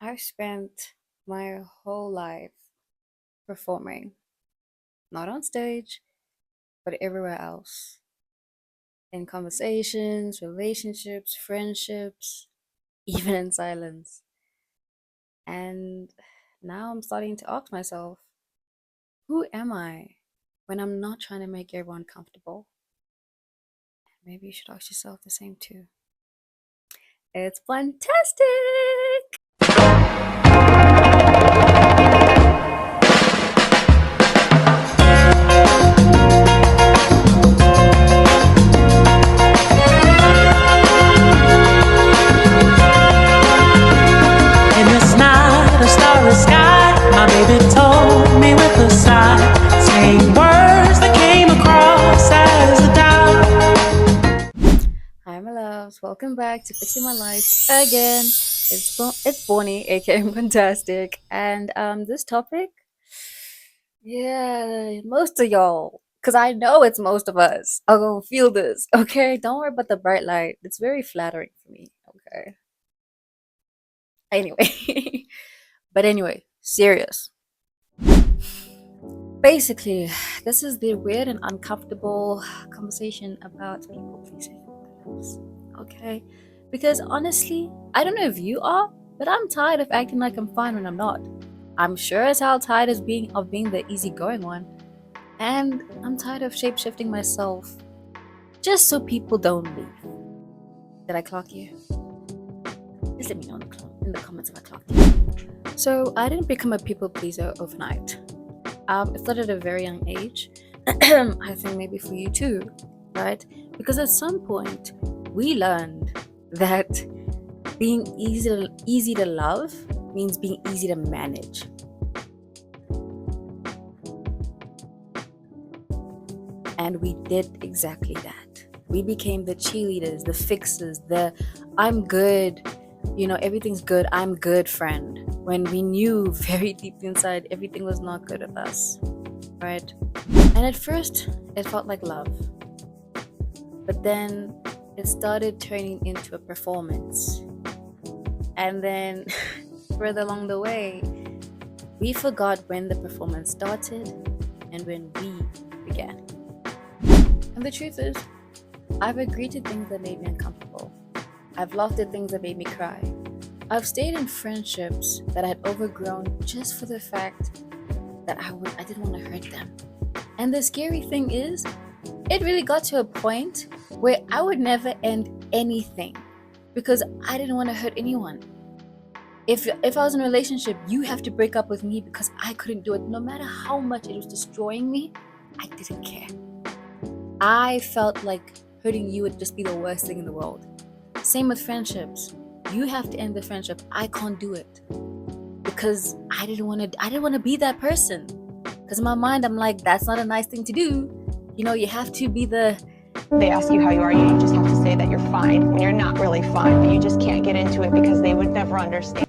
I've spent my whole life performing, not on stage, but everywhere else. In conversations, relationships, friendships, even in silence. And now I'm starting to ask myself, who am I when I'm not trying to make everyone comfortable? Maybe you should ask yourself the same too. It's fantastic! In this night of starry sky, my baby told me with a sigh, saying words that came across as a doubt. Hi, my loves. Welcome back to Fixing My Life again. It's Bonnie, aka Fantastic, and this topic, yeah, most of y'all, because I know it's most of us, are gonna feel this. Okay, don't worry about the bright light. It's very flattering for me. Okay. Anyway, but anyway, serious. Basically, this is the weird and uncomfortable conversation about people pleasing. Okay? Because honestly, I don't know if you are, but I'm tired of acting like I'm fine when I'm not. I'm sure as hell tired as being the easygoing one. And I'm tired of shape-shifting myself just so people don't leave. Did I clock you? Just let me know in the comments if I clocked you. So I didn't become a people pleaser overnight. It started at a very young age. I think maybe for you too, right? Because at some point we learned that being easy to love means being easy to manage. And we did exactly that. We became the cheerleaders, the fixers, the I'm good, everything's good, I'm good friend. When we knew very deep inside everything was not good with us, right? And at first, it felt like love. But then it started turning into a performance. And then further along the way, we forgot when the performance started and when we began. And the truth is, I've agreed to things that made me uncomfortable. I've laughed at things that made me cry. I've stayed in friendships that I had overgrown just for the fact that I didn't want to hurt them. And the scary thing is, it really got to a point where I would never end anything because I didn't want to hurt anyone. If I was in a relationship, you have to break up with me because I couldn't do it. No matter how much it was destroying me, I didn't care. I felt like hurting you would just be the worst thing in the world. Same with friendships. You have to end the friendship. I can't do it because I didn't want to be that person. Because in my mind, I'm like, that's not a nice thing to do. You have to be the... They ask you how you are, you just have to say that you're fine when you're not really fine, but you just can't get into it because they would never understand.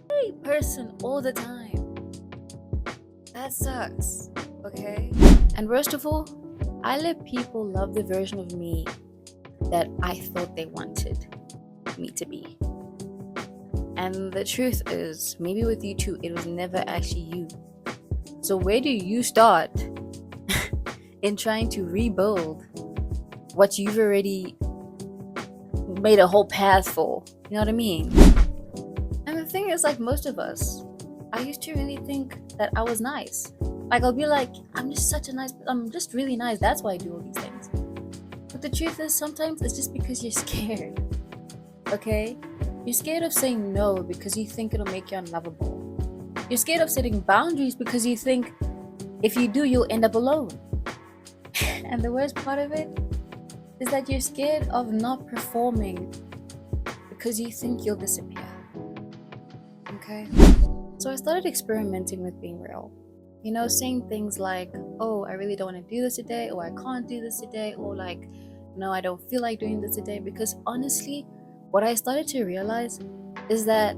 person all the time. That sucks, okay? And worst of all, I let people love the version of me that I thought they wanted me to be. And the truth is, maybe with you too, it was never actually you. So where do you start in trying to rebuild what you've already made a whole path for? You know what I mean? And the thing is, like most of us, I used to really think that I was nice. Like I'll be like, I'm just really nice. That's why I do all these things. But the truth is, sometimes it's just because you're scared. Okay? You're scared of saying no because you think it'll make you unlovable. You're scared of setting boundaries because you think if you do, you'll end up alone. And the worst part of it is that you're scared of not performing because you think you'll disappear. Okay? So I started experimenting with being real. Saying things like, oh, I really don't want to do this today, or I can't do this today, or like, no, I don't feel like doing this today. Because honestly, what I started to realize is that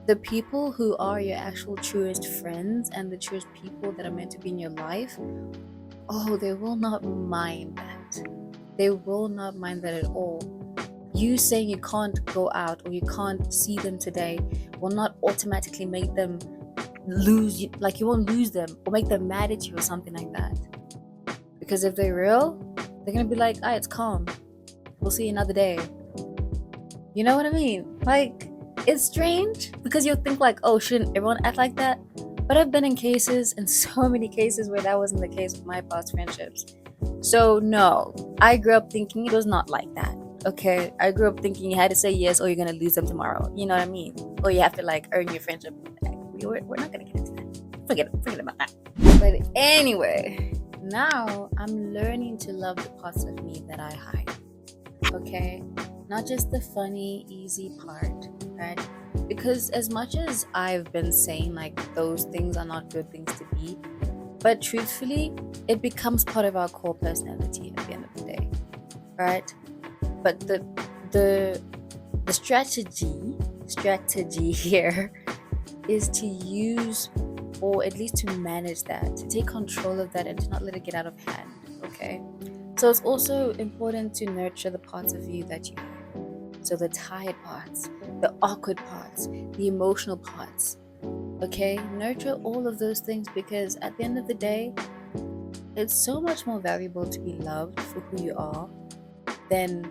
the people who are your actual truest friends and the truest people that are meant to be in your life, oh, they will not mind that. They will not mind that at all. you saying you can't go out or you can't see them today will not automatically make them lose, like you won't lose them or make them mad at you or something like that. Because if they're real, they're gonna be like, ah, it's calm, we'll see you another day. You know what I mean? Like, it's strange because you'll think like, oh, shouldn't everyone act like that? But I've been in cases, in so many cases, where that wasn't the case with my past friendships. So no, I grew up thinking it was not like that. Okay, I grew up thinking you had to say yes or you're gonna lose them tomorrow. You know what I mean? Or you have to like earn your friendship. We're not gonna get into that. Forget about that. But anyway, now I'm learning to love the parts of me that I hide. Okay, not just the funny, easy part, right? Because as much as I've been saying like those things are not good things to be, but truthfully, it becomes part of our core personality at the end of the day, right? But the strategy here is to use, or at least to manage that, to take control of that and to not let it get out of hand. Okay, so it's also important to nurture the parts of you that you have. So the tired parts, the awkward parts, the emotional parts. Okay, nurture all of those things, because at the end of the day, it's so much more valuable to be loved for who you are than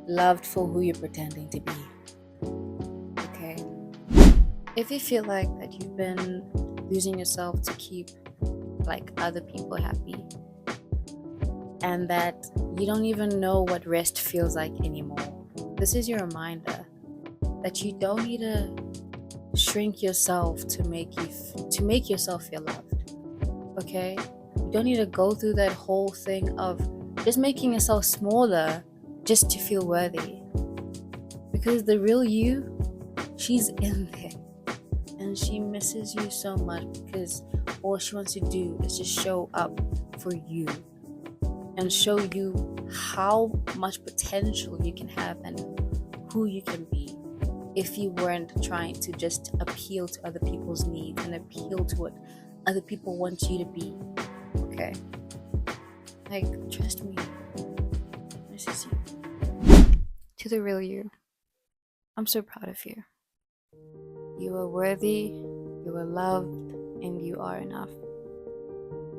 loved for who you're pretending to be. Okay, if you feel like that you've been losing yourself to keep like other people happy, and that you don't even know what rest feels like anymore, this is your reminder that you don't need to shrink yourself to make yourself feel loved. Okay, you don't need to go through that whole thing of just making yourself smaller just to feel worthy, because the real you, she's in there and she misses you so much, because all she wants to do is just show up for you and show you how much potential you can have and who you can be if you weren't trying to just appeal to other people's needs and appeal to what other people want you to be. Okay, like, trust me, this is you. To the real you, I'm so proud of you. You are worthy, you are loved, and you are enough.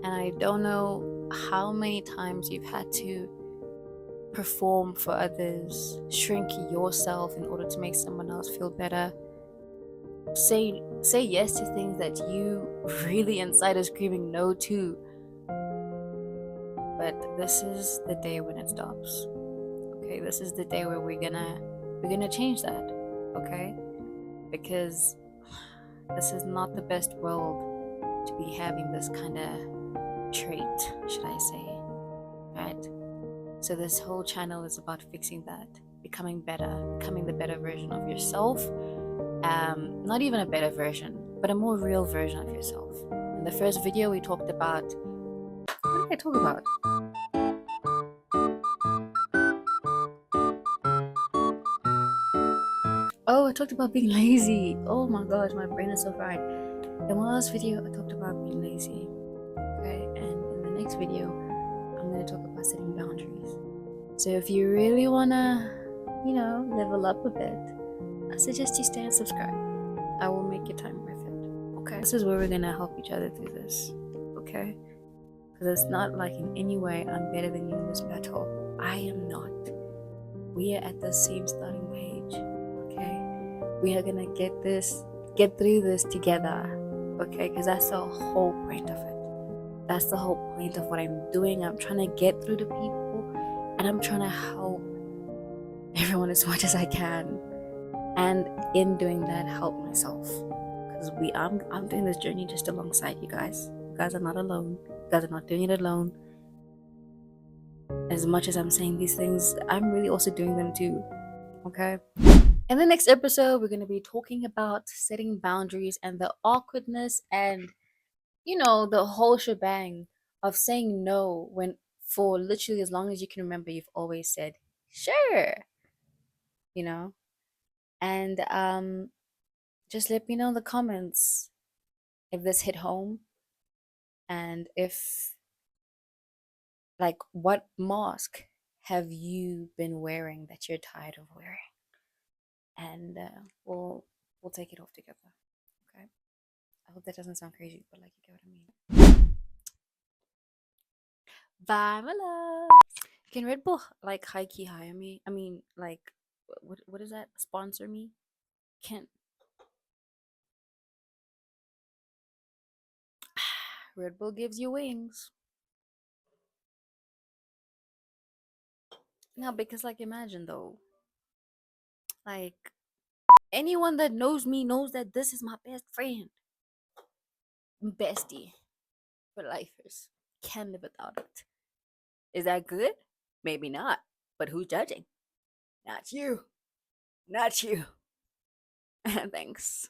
And I don't know how many times you've had to perform for others, shrink yourself in order to make someone else feel better. Say yes to things that you really inside are screaming no to. But this is the day when it stops. Okay, this is the day where we're gonna change that. Okay, because this is not the best world to be having this kind of trait, should I say, right? So this whole channel is about fixing that, becoming better, becoming the better version of yourself. Not even a better version, but a more real version of yourself. In the first video, we talked about, what did I talk about? Oh, I talked about being lazy. Oh my gosh, my brain is so fried. In my last video, I talked about being lazy. Okay, and in the next video, I'm going to talk about setting boundaries. So if you really want to, level up a bit, I suggest you stay and subscribe. I will make your time worth it. Okay, this is where we're going to help each other through this. Okay, because it's not like in any way I'm better than you in this battle. I am not. We are at the same starting page. Okay, we are gonna get through this together. Okay, because that's the whole point of it. That's the whole point of what I'm doing. I'm trying to get through to people, and I'm trying to help everyone as much as I can, and in doing that, help myself. Because I'm doing this journey just alongside you guys. You guys are not alone. You guys are not doing it alone. As much as I'm saying these things, I'm really also doing them too. Okay? In the next episode, we're going to be talking about setting boundaries and the awkwardness and, the whole shebang of saying no when, for literally as long as you can remember, you've always said, sure, and just let me know in the comments if this hit home, and if, like, what mask have you been wearing that you're tired of wearing? And we'll take it off together. Okay. I hope that doesn't sound crazy, but like you get what I mean. Bye, my love. Can Red Bull like high key hire me? I mean, like, what is that? Sponsor me? Can Red Bull gives you wings? No, because like imagine though, like anyone that knows me knows that this is my best friend, bestie for lifers. Can't live without it. Is that good? Maybe not. But who's judging? Not you. Not you. Thanks.